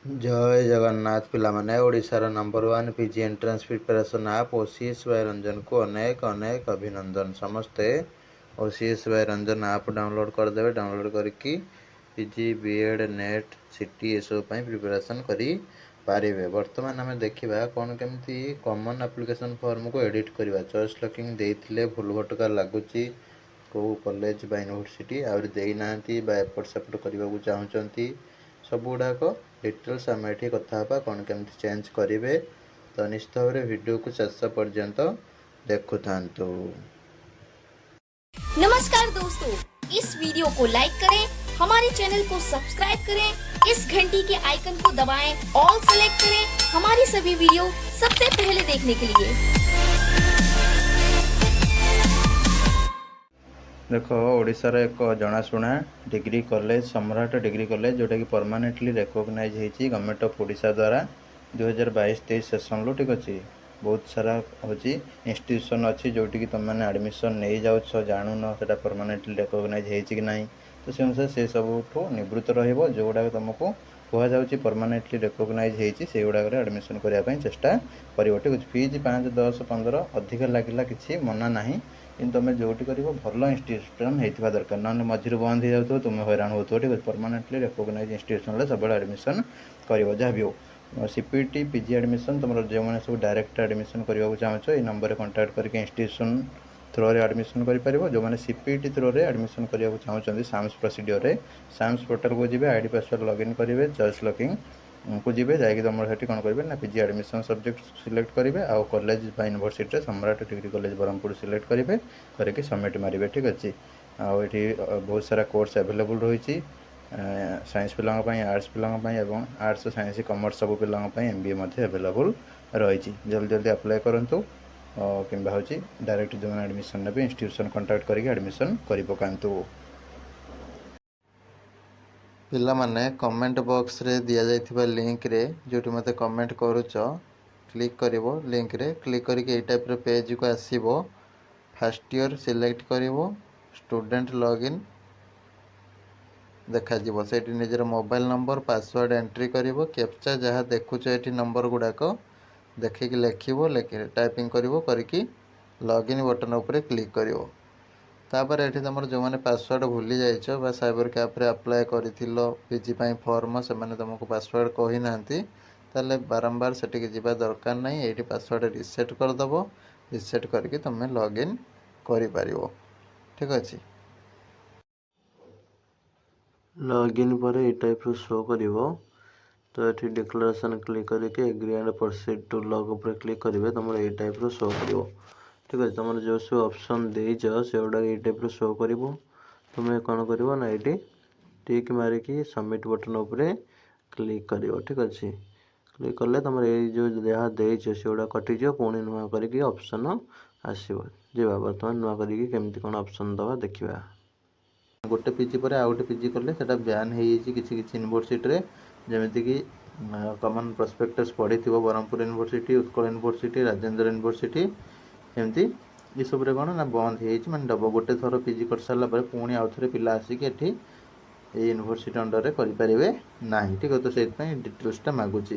जय जगन्नाथ पिलामाने ओडिशार नंबर 1 पीजी एंट्रेंस प्रिपरेशन आप ओसीएस बाय रंजन को अनेक अनेक अभिनंदन। समस्ते ओसीएस बाय रंजन आप डाउनलोड करदे। डाउनलोड करके पीजी बीएड नेट सीटी ये सब प्रिपरेशन करी पारिबे। वर्तमान आम देखा कौन केमती कॉमन एप्लिकेशन फॉर्म को एडिट करवा। चॉइस लॉकिंग देइथिले भूल भटका लगुच कौ कॉलेज बा यूनिवर्सिटी आउरी देना एपट सेपट करने को चाहूँगी सब गुड़ाक डिटेल्स आम ये कथा कौन केमती चेंज करेंगे। तो निश्चित भाव में वीडियो को शेष पर्यंत देखु था। नमस्कार दोस्तों, इस वीडियो को लाइक करें, हमारे चैनल को सब्सक्राइब करें, इस घंटी के आइकन को दबाएं, ऑल सेलेक्ट करें हमारी सभी वीडियो सबसे पहले देखने के लिए। देख ओडिशार एक जनाशुना डिग्री कॉलेज सम्राट डिग्री कॉलेज जोटा कि परमानेंटली रिकॉग्नाइज होती गवर्नमेंट ऑफ ओडिशा द्वारा 2022-23 सेसन लो। ठीक अच्छे बहुत सारा हूँ इंस्टीट्यूशन अच्छी जोटि कि तुम मैंने एडमिशन नहीं जाऊछ जानून से परमानेंटली रिकॉग्नाइज होती कि नहीं। तो से अनुसार से सबुठ निवृत्त रोगुड़ा तुमको कहुच्छी परमानेंटली रिकॉग्नाइज होती से गुड़ाक एडमिशन करने चेष्टा कर। ठीक अच्छे फीज 5, 10, 15 अधिक लगे कि मना ना कि तुम जोटी कर भल इंस्टीट्यूशन होता दरकार ना मझे बंद हो जाए तुम हैरान हो। ठीक है परमानेंटली रिकॉग्नाइज इंस्टीट्यूशन सब एडमिशन कर जहाँ भी हो। सीपीटी पीजी एडमिशन तुम जो मैंने सब डायरेक्ट एडमिशन करने को चाहो ये नंबर कांटेक्ट करके इंस्टीट्यूशन थ्रो रे एडमिशन कर जो मैंने सीपीटी थ्रो रे एडमिशन करने को चाहते साम्स प्रोसीडियर रे साम्स पोर्टल को जी आईडी पासवर्ड लॉगिन करेंगे चॉइस लॉकिंग को जी जाकि तुम से कौन करेंगे ना पीजी एडमिशन सब्जेक्ट सिलेक्ट करेंगे आउ कॉलेज बा यूनिवर्सिटी सम्राट डिग्री कॉलेज ब्रह्मपुर सिलेक्ट करेंगे करके सबमिट मारे। ठीक अच्छे आठी बहुत सारा कोर्स अवेलेबल रही साइंस पिलांपाई आर्ट्स पिलांपाई एवं आर्ट्स साइंस कॉमर्स सब पिलांपाई एमबीए अवेलेबल रही। जल्दी जल्दी अप्लाई करूँ कि डायरेक्ट जो एडमिशन ने इंस्टीट्यूशन कांटेक्ट करके एडमिशन कर पकातु। पिला माने कमेंट बॉक्स रे दिया जाइथिबा लिंक रे जोटी मते कमेंट करूच क्लिक करिवो लिंक रे क्लिक करके ए टाइप रो पेज को आसीबो। फर्स्ट ईयर सिलेक्ट करिवो स्टूडेंट लॉगिन देखा जीवो सेठी निजर मोबाइल नंबर पासवर्ड एंट्री करिवो कैप्चा जहाँ देखुच एठी नंबर गुड़ाक देखिक लिखिवो टाइपिंग करिवो करके लॉगिन बटन उपरे क्लिक करिवो। तापर ये तुम जो मैंने पासवर्ड भूली जाइछ बा साइबर कैफ्रे अप्लाई कर पीजी फॉर्म से मैंने तुमको पासवर्ड कही ना ताले बारंबार सेटिक जीवा दरकार नहीं। ये पासवर्ड रिसेट करदेव रिसेट करके तुम लॉगिन कर। ठीक अच्छे लॉगिन पर ये टाइप शो कर तो ये डिक्लेरेशन क्लिक करके agree and proceed to log पर क्लिक करेंगे तुम ये टाइप शो कर। ठीक है तुम जो सब ऑप्शन देच से गुड़ा ये टाइप शो कर तुम्हें कौन कर ना ये टिक मारिकी सबमिट बटन उपरे क्लिक कर। ठीक अच्छे क्लिक कले तुम ये जो जहाँ देच से गुड़ा कटिज पुणी नुआ करके ऑप्शन आसो जा बर्तमान नुआ करके केमती कौन ऑप्शन दवा देखा। गोटे पीजी पर आउ गोटे पीजी कले बैन हो किसी यूनिवर्सिटी जमीक कॉमन प्रोस्पेक्टस पढ़ी Brahmapur university Utkal university Rajendra university एमती ये सब कौन ना बंद हो मैं डब गोटे थर पीजी कर सारापर पुणी आउ थे पिला आसिक ये यूनिवर्सिटी अंडर में करेंगे ना। ठीक है तो से डिटेल्सटा मागुची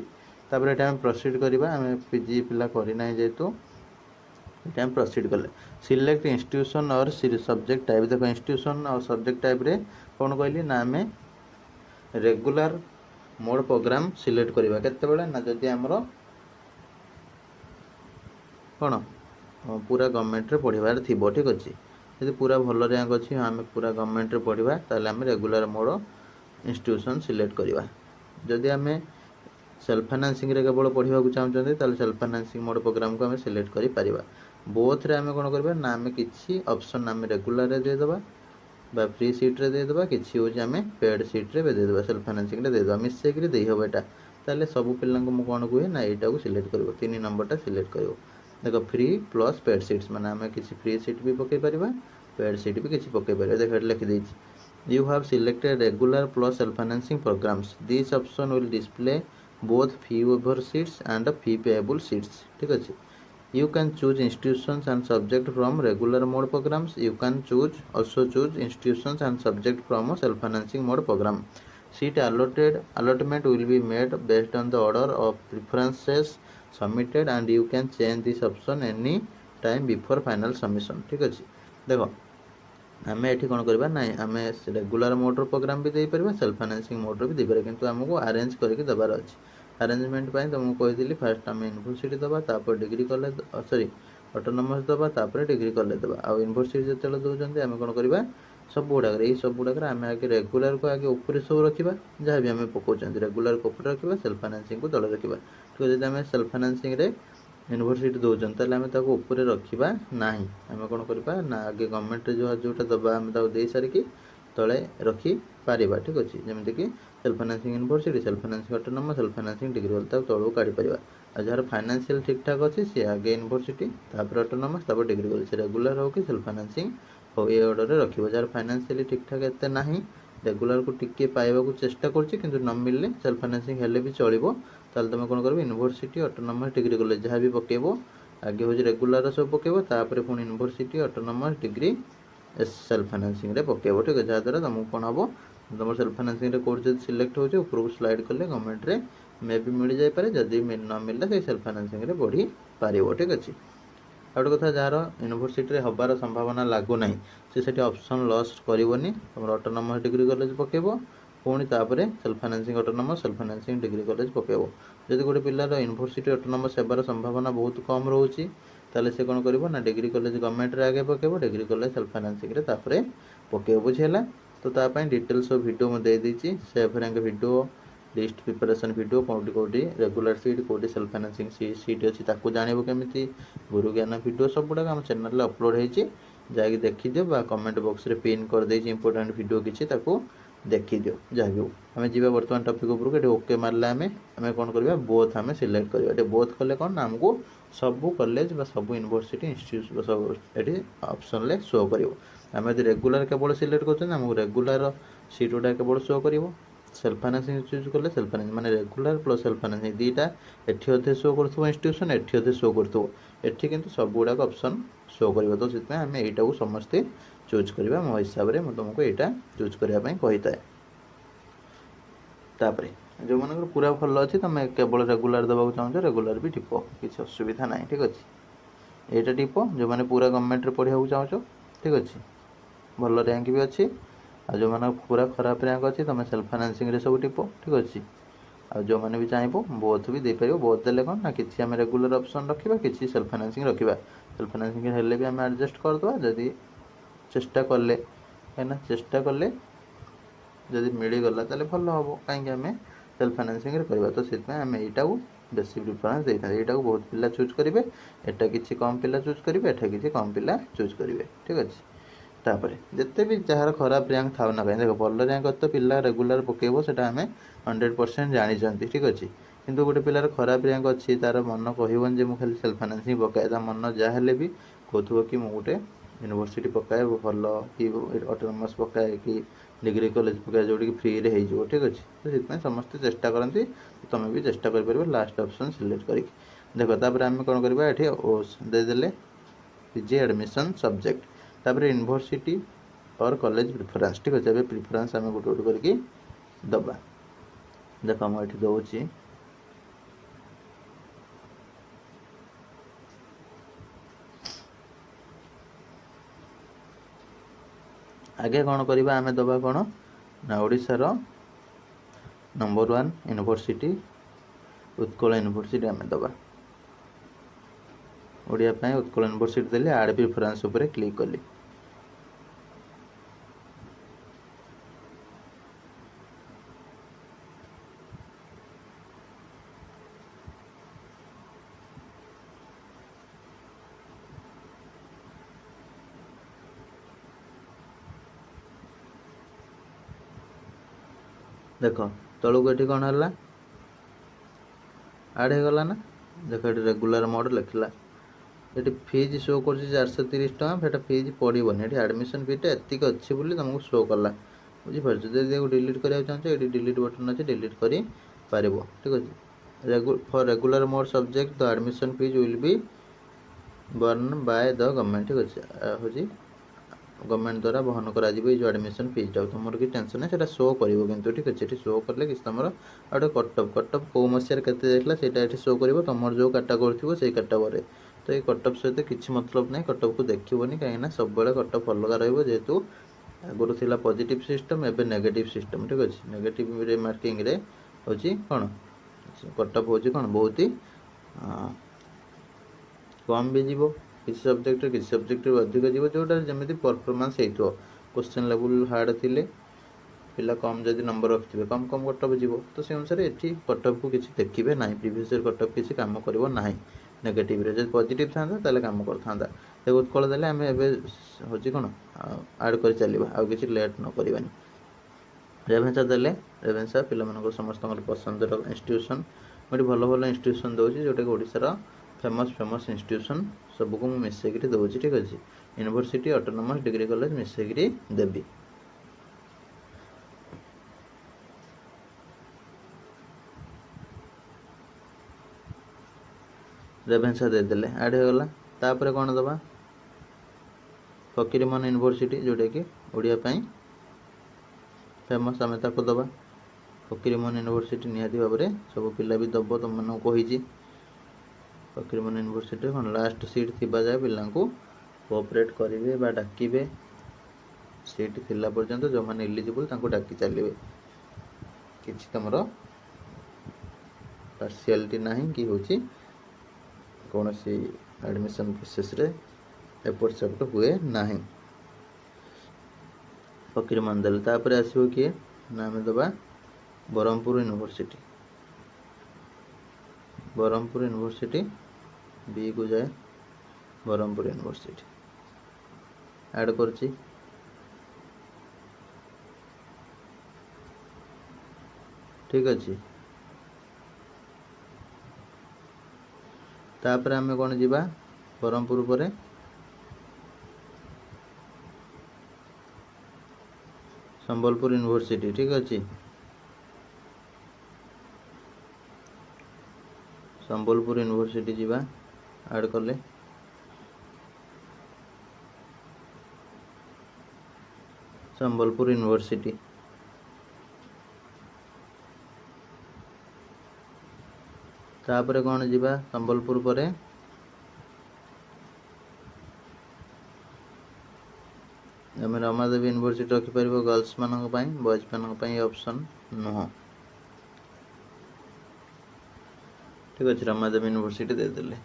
तापर ये प्रोसीड करवा आम पीजी पिला करना जेहेतु ये प्रोसीड कले सिलेक्ट इंस्टीट्यूशन और सब्जेक्ट टाइप देखो इंस्टीट्यूशन और सब्जेक्ट टाइप रे कौन कहली ना आम रेगुलर मोड प्रोग्राम सिलेक्ट करवा केतेबेले ना जदि आमर कौन पूरा गवर्नमेंट रे पढ़वार थी। ठीक अच्छे यदि पूरा भल रैंक अच्छी आम पूरा गवर्नमेंट रे पढ़वा ताले आम रेगुलर मोड इंस्टीट्यूशन सिलेक्ट करवा। जदि आम सेल्फ फाइनेंसिंग रे केवल पढ़ा चाहते ताले सेल्फ फाइनेंसिंग मोड प्रोग्राम को आम सिलेक्ट कर बोथ रे आम कौन करवा ना आम किसी ऑप्शन आम रेगुलर रे देदेबा बा फ्री सीट रे देदेबा किसी हूँ आम पेड सीट रे देदेबा सेल्फ फाइनेंसिंग रे देदेबा मिसेक देहब यहाँ ताले सब पिला कौन कहे ना यहाँ को सिलेक्ट कर 3 नंबरटा सिलेक्ट कर। देखो फ्री प्लस पेड सीट्स माने आम किसी फ्री सीट भी पकई पार पेड सीट भी किसी पकई पार देख लिखिदी you have selected regular plus self financing programmes this option will display both fee waiver seats and fee payable seats. ठीक अच्छे you can choose institutions and subject from regular mode programmes you can choose also choose institutions and subject from self financing mode programme. Seat allotment will be made based on the order of preferences submitted and you can change this option any time before final submission। ठीक अच्छे देख आम ये कौन करवा ना आम regular मोड्र programme भी देपर सेल्फ फाइनेंसिंग मोड्र भी देपर किंतु आमको अरेंज करके देवार अच्छे अरेंजमेंट तुमको कही फास्ट आम यूनिवर्सिटी दबा तापर डिग्री कॉलेज सॉरी ऑटोनोमस दबा तापर डिग्री कॉलेज दबा आ यूनिवर्सिटी जो दौरान आम कौन करवा सब गुड़ाक ये सब गुड़ाक आम आगे रेगुलर को आगे ऊपर सब रखा जहाँ भी आम पकाउं रेगुलर को ऊपर रखा सेल्फ फाइनेंसिंग को तले रखा ठीक है जब आम सेल्फ फाइनेंसिंग यूनिवर्सिटी दौरान ताले आम ऊपर रखा ना आम कौन करवा ना आगे गवर्नमेंट जो जोटा दबा आम दे सारिकी तले रखी पारिबा ठीक अच्छे जमीक self financing university self financing autonomous self financing degree वाला तौर काढ़ी पार और जार फाइनेंशियल ठीक ठाक अच्छे सी आगे यूनिवर्सिटी तापर ऑटोनोमस तापर डिग्री कॉलेज रेगुलर हो कि सेल्फ फाइनेंसिंग हो ये ऑर्डर रे रखिबो जार फाइनेंशियली ठीक ठाक एते नाही रेगुलर को टिके पाइबा को चेष्टा करछि किंतु न मिलले सेल्फ फाइनेंसिंग हेले भी चलिबो ताल तुम कोन करबो यूनिवर्सिटी ऑटोनोमस डिग्री कॉलेज जहाँ भी पकेबो आगे हो रेगुलर सब पकेबो तापर पुणी university autonomous degree self financing रे पकेबो ठीक है जहाँ द्वारा तुमको कौन हम तुम सेल्फ फाइनेंसिंग रे कोर्स जब सिलेक्ट हो ऊपर को स्लाइड कले गवर्नमेंट रे मे भी मिल जाए पारे जदि न मिलला से सेल्फ फाइनेंसिंग रे बढ़ी पारिबो ठीक अच्छे आउट कथा जार यूनिवर्सिटी हबार संभावना लागू ना से ऑप्शन लॉस करनी तुम ऑटोनोमस डिग्री कॉलेज पकेबो पुणी तापर self financing autonomous self financing degree college पकेबो जदि गोटे पिलार यूनिवर्सिटी ऑटोनोमस हेबार संभावना बहुत कम रोचे ताले से कौन करिवो ना डिग्री कॉलेज गवर्नमेंट रे आगे पकेबो डिग्री कॉलेज सेल्फ फाइनेंसिंग रे तापर पकेबो बुझेला तो तापाई डिटेल्स ऑफ वीडियो में दे दीची safe rank video list preparation video कौटी कौटी रेगुलर सीट कौटी सेल्फ फाइनेंसिंग सीट अच्छी ताकू जानव केमी गुरु ज्ञान वीडियो सब गुड़ाक आम चैनल अपलोड होती जाकि देखीदियो बा कमेंट बॉक्स रे पिन कर देछि इंपोर्टेंट वीडियो किछि ताकू देखीदियो जहाँ भी आम जी बर्तमान टॉपिक उपरको ये ओके मारला आम कौन करवा बोथ आम सिलेक्ट करवा ये बोथ कले कौन आमको सबू कॉलेज बा सबू यूनिवर्सिटी इंस्टीट्यूट सब ये ऑप्शन ले शो कर आम यदि रेगुलर केवल सिलेक्ट करमको रेगुलर सीट गुड़ा केवल शो कर सेल्फ फाइनेंसिंग चूज कले सेल्फ फाइनेंसिंग माने रेगुलर प्लस सेल्फ फाइनेंसिंग दीटा एठी अधे शो करथो इंस्टीट्यूशन एठी अधे शो करथो एठी किंतु सब गुड़ा ऑप्शन शो करिवो तो सित आम एटा को समस्ते चूज करबा मो हिसाब रे म तुमको एटा चूज करबा पई कहिताय तापरे जो मन पूरा भल अच्छे तुम केवल रेगुलर दबा चाहो रेगुलर भी टिप किसी असुविधा ना ठीक अच्छे यहाँ टिप जो मैंने पूरा गवर्नमेंट पढ़ाई चाहो ठीक अच्छे भल रैंक भी अच्छी आ जो मैंने पूरा खराब रैंक अच्छी तुम सेल्फ फाइनेंसिंग रे सब टिप ठीक अच्छे आ जो मैंने भी चाहब बोथ भी दे पार बोथ देले कौन ना किसी आम रेगुलर ऑप्शन रखा किसी सेल्फ फाइनेंसिंग रखा सेल्फ फाइनेंसिंग हेल्ले भी आम एडजस्ट करदे जदि चेष्टा कले कहीं चेष्टा कले जदि मिलगला ताले भल हम कहीं आम सेल्फ फाइनेंसिंग रे करबा तो सित आम एटा को बेसी प्रिफरेंस देता एटा को बहुत पिला चूज करेंगे एटा किसी कम पिला चूज करेंगे एटा किसी कम पिला चूज करेंगे ठीक अच्छे तापर जिते भी जार खराब रैंक था ना कहीं देख भल रैंक तो पिला रेगुलर पकेबो सेटा आम 100% जानी ठीक अच्छे किंतु गोटे पिलार खराब रैंक अच्छी तार मन कहबन जे खाली सेल्फ फाइनेंसिंग पकाए ता मन जहाँ भी कहूब कि मुझे गोटे यूनिवर्सिटी पकाए भल कि ऑटोनोमस पकाए कि डिग्री कॉलेज पकाए जोटी फ्री रे हो ठीक अच्छे तो से समस्त चेष्टा करती तुम भी चेष्टा कर लास्ट ऑप्शन सिलेक्ट कर देख तापर आम कौन करवा ये देदेले पीजी एडमिशन सब्जेक्ट तापर यूनिवर्सिटी और कॉलेज प्रिफरेंस ठीक अच्छे प्रिफरेंस आम गोटे गोटे करके दबा देख मुझे दौची आगे कौन करवा आम दबा कौन ना ओडिशार नंबर 1 यूनिवर्सिटी उत्कल यूनिवर्सिटी आम दबा ओडिया पाई उत्कल यूनिवर्सिटी देले आड प्रिफरेंस उपरे क्लिक कली देख तलू ये कौन है आड हो गला ना देख ये रेगुलर मोड लिखला ये फीज शो कर 430 टका फेटा फीज पड़ोनी ये एडमिशन फीटा एतिक अच्छी बोली तुमको शो कला बुझीपार जब डिलीट कराया चाहो ये डिलीट बटन अच्छे डिलीट कर पार ठीक अच्छे for regular mode subject the admission fees will be burn by the government ठीक अच्छे हूँ गवर्नमेंट द्वारा बहन करा ये जो एडमिशन फीसटा तुम कि टेंशन नहीं से शो कर ठीक अच्छे ये शो कले कि तुम गोटे कटअप कौ मसीह के शो कर तुम जो कैटागोरी थी से कैटागोरी तो ये कटअप सहित किसी मतलब नहीं कटअप को देखनी कहीं सब कटअप अलग रेतु आगुरी थी पॉजिटिव सिस्टम एवं नेगेटिव सिस्टम ठीक अच्छे नेगेटिव मार्किंग रे हूँ कौन कटअप हूँ कौन बहुत ही कम भी जीव किसी सब्जेक्ट अधिक जीव जोटा जमी परफॉर्मेंस हो क्वेश्चन लेवल हार्ड थिले पिला कम जदि नंबर रखिथे कम कम कटअप जीव तो से अनुसार ये कटअप को किसी देखिए ना प्रीवियस ईयर कटअप किसी काम करिवो नाही नेगेटिव रे जब पॉजिटिव था ताले काम करथांदा ते उत्कल देले आमे एबे होची कोन ऐड कर चलिबा आ किसी लेट न करबानी रेभेन्सा देले रेभेन्सा पिला मानको समस्त पसंद इंस्टीट्यूशन गोटे भल भल इंस्टीट्यूशन दूसरी जोटा कि ओडिशार फेमस इंस्टीट्यूशन सबको मुझे मिसेक दूसरी ठीक अच्छे यूनिवर्सिटी ऑटोनोमस डिग्री कॉलेज मिसेक देवी रेभेन्सा देदेले ऐड हो गला तापर कौन दबा फकीरमोहन यूनिवर्सिटी जोटा कि ओडिया फेमस आम ताको दबा फकीरमोहन यूनिवर्सिटी निहाती भाव में सब पिला भी दब तुम मानक कही फकीरमोहन यूनिवर्सिटी कौन लास्ट सीट थी जाए पिला कोऑपरेट करेंगे डाकिबे सीट थिला पर्यंत जो मैंने इलिजिबल डाकी चलिए किसी तुम पार्शियालिटी ना कि हूँ कौन सी एडमिशन प्रोसेस रे एपट सेपट हुए ना फकीरमोहन देले तापर आसो किए ना आम दबा ब्रह्मपुर यूनिवर्सिटी बी को जाए ब्रह्मपुर यूनिवर्सिटी ऐड करची ठीक अच्छे तापर आम कौन जीवा ब्रह्मपुर पर संबलपुर यूनिवर्सिटी ठीक अच्छे संबलपुर यूनिवर्सिटी जीवा ऐड कले संबलपुर यूनिवर्सिटी तापर कौन जीवा संबलपुर पर आम रमादेवी यूनिवर्सिटी रखिपर गर्ल्स मानक बॉयज मानक ऑप्शन नुह ठीक अच्छे रमादेवी यूनिवर्सिटी देदेले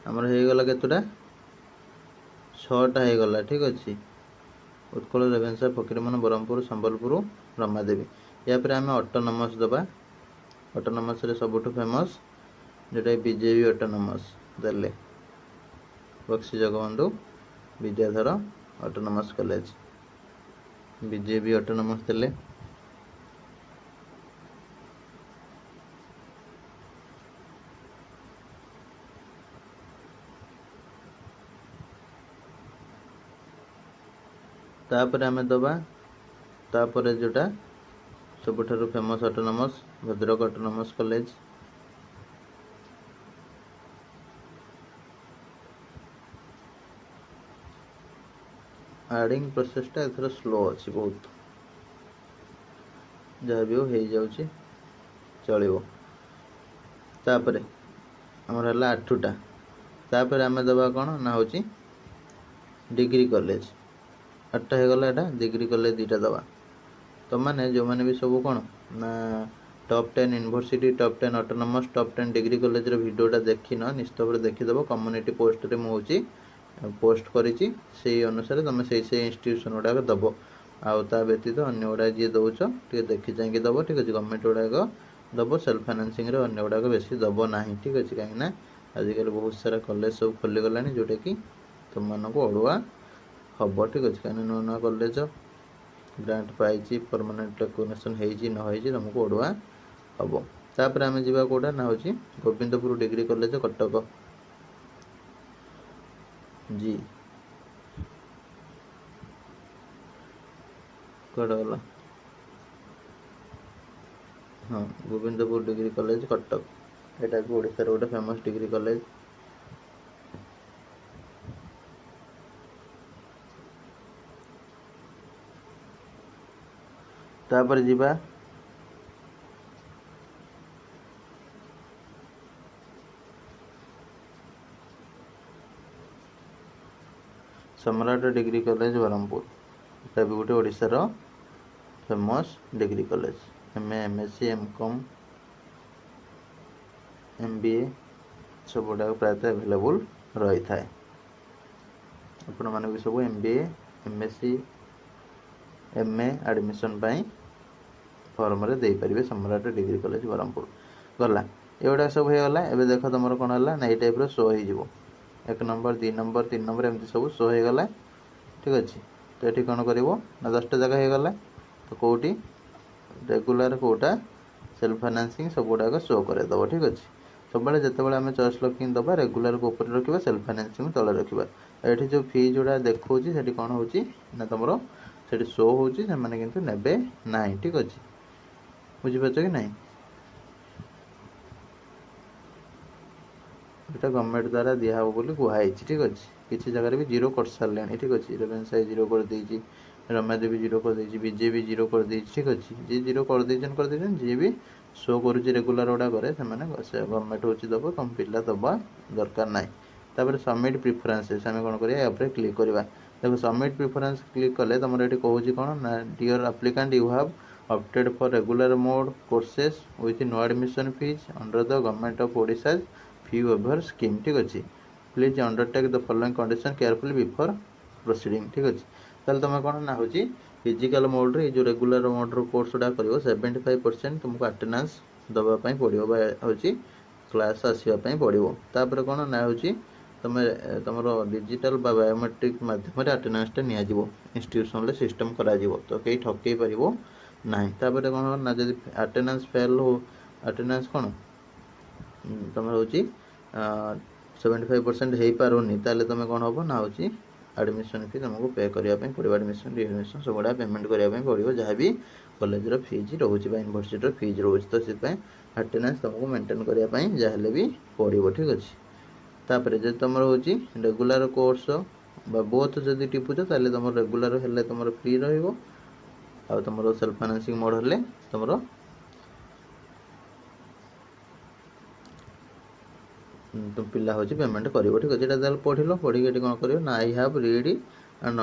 आमर हो गला केतुटा 6टा हो गला ठीक अच्छे उत्कल रेभेन्सा फकीरमोहन ब्रह्मपुर संबलपुर रमादेवी या पर आम ऑटोनोमस दबा ऑटोनोमस रे सबुठ फेमस जोटा बीजेपी ऑटोनोमस देले Buxi Jagabandhu Bidyadhar autonomous college BJB autonomous देले तापर आम दबा तापर जोटा सबुठारु famous autonomous Bhadrak autonomous college एडिंग प्रोसेसटा एथर स्लो अच्छी बहुत जहाँ भी हो जाऊँगी चलो तापर आमर है 8टा तापर आम दबा कौन ना हूँ डिग्री कॉलेज 8टा हो गला डिग्री कॉलेज 2टा दबा तो मैंने जो मैंने भी सब कौन ना top 10 university top 10 autonomous top 10 degree college वीडियोटा देखी न निश्चित भाव देखीदेव कम्युनिटी पोस्ट रे मुझे पोस्ट करी से अनुसार तुम से इंस्टीट्यूशन गुड़ाक दब आ व्यतीत अन्य गुड़ा जी दौच टे देखी चाहिए दब ठीक अच्छे गवर्नमेंट गुड़ाक दब सेल्फ फाइनेंसिंग रे अन्य गुड़ाक बेसी दब ना ठीक अच्छे कहीं आजिकल बहुत सारा कॉलेज सब खोलीगला जोटा कि तुम मानक अड़ुआ हम ठीक अच्छे कहीं नुआ नुआ कॉलेज ग्रांट पाई परमानेंट रेकग्निशन हो तुमको अड़ुआ हम तापर आम जा कौटा ना हूँ गोविंदपुर डिग्री कॉलेज कटक जी कौट गला हाँ गोविंदपुर डिग्री कॉलेज कटक, यहाँ भी ओडिशार गोटे फेमस डिग्री कॉलेज। तापर जीवा सम्राट डिग्री कॉलेज ब्रह्मपुर, यहाँ भी गोटे ओडिशार famous degree college. MA MSc MCom MBA सब गुड़ाक प्रायतः एभेलेबुल रही था। आपण माने भी सब एमबीए एमएससी एमए एडमिशन पाई फॉर्म रे दे परिबे सम्राट डिग्री कॉलेज ब्रह्मपुर। गला एगुड़ा सब हो गला। एबे देख तुम कौन है ना, ये टाइप शो हो 1 नंबर 2 नंबर 3 नंबर एमती सब शो हो गला। ठीक अच्छे, तो ये कौन कर ना 10टा जगह हो गला। तो कौटी रेगुलर कोटा सेल्फ फाइनेंसिंग सब गुड़ाक शो करदेव। ठीक अच्छे, सब जिते आम चॉइस लॉकिंग दबा रेगुलर को ऊपर रखा, सेल्फ फाइनेंसिंग तले रखा। ये जो फी जोड़ा देखा से कौन हो तुम से शो होने कितु ने ना। ठीक अच्छे, बुझीपार कि ना। यहाँ गवर्नमेंट द्वारा दिहब बोली कहुई। ठीक अच्छे, किसी जगह भी जीरो कर सारे। ठीक अच्छे, रेवेन्सा जीरो कर देती, रमादेवी जीरो कर देती, बीजेपी जीरो कर दी। ठीक अच्छे, जी जीरो कर जी भी शो करुच्ची रेगुलर गुड़ा करे से गवर्नमेंट हूँ दब तुम पिला दबा दरकार ना। तापर सबमिट प्रिफरेन्सेस आम कौन करिया क्लिक करवा। देखो सबमिट प्रिफरेन्स क्लिक कले तुम ये कहूँ कौन ना, dear applicant you have opted for regular mode courses with no admission fees under the government of Odisha fee waiver scheme. ठीक अच्छे, please undertake the following condition carefully before proceeding. ठीक अच्छे, ताल तुम कौन ना हो फिजिकल मोड रे जो रेगुलर मोड रो कोर्स गुड़ा कर 75% तुमको अटेंडेंस दवापाई पड़ो हूँ क्लास आसवाई पड़ो। तापर कौन ना हो तुम तुम डिजिटल बायोमेट्रिक मध्यम अटेंडेंसटा निट्यूशन सिस्टम करा तो कहीं ठकई पार ना। तापर कौन ना जब अटेंडेंस फेल हो, अटेंडेंस कौन तुम हूँ 75% हो पारे ताले तुम कौन हम ना हो एडमिशन फी तुमको पे करने पड़ो। एडमिशन रिएडमिशन सब गुड़ा पेमेंट करने पड़ो, जहाँ भी कॉलेज फीज रोचे यूनिवर्सिटी फीज रोचे। तो से अटेंडेंस तुमको मेंटेन करने जहाँ भी पड़ो। ठीक अच्छे, तापर जब तुम हूँ रेगुलर कोर्स बोथ जदि टिपुच ताले तुम रेगुलर हेल्ले तुम फ्री रही, तुम सेल्फ फाइनेंसिंग मोड हेल्ले तुम तुम पिला हूँ पेमेंट कर। ठीक अच्छे, ये पढ़ल पढ़ी कौन कर ना, I have read and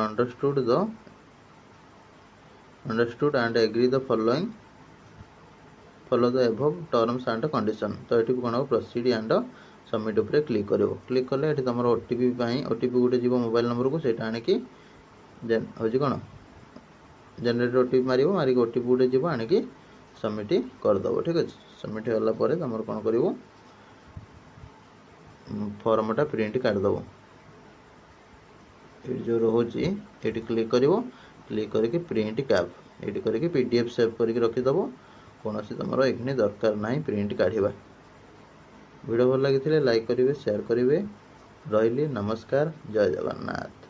understood and agree the following follow the above terms and condition. तो ये कौन हो प्रोसीड एंड सबमिट उपर क्लिक कर। क्लिक कले ये तुम ओटीपी ओटीपी गोटे जीव मोबाइल नंबर को सहीटा आणिकी हूँ कौन जेनेरेट ओटीपी मारिक ओटीपी गोटे जीव आणिकी सबमिट करदेव। ठीक अच्छे, सबमिट होगापर तुम कौन कर फॉर्मटा प्रिंट काटदेव। ये जो रोचे ये क्लिक कर, क्लिक करके प्रिंट कैप ये करके पीडीएफ सेव करके रखीदेव। कौन तुम ये दरकार ना प्रिंट काढ़ा। वीडियो भल लगी लाइक करेंगे, शेयर करेंगे। रही नमस्कार, जय जगन्नाथ।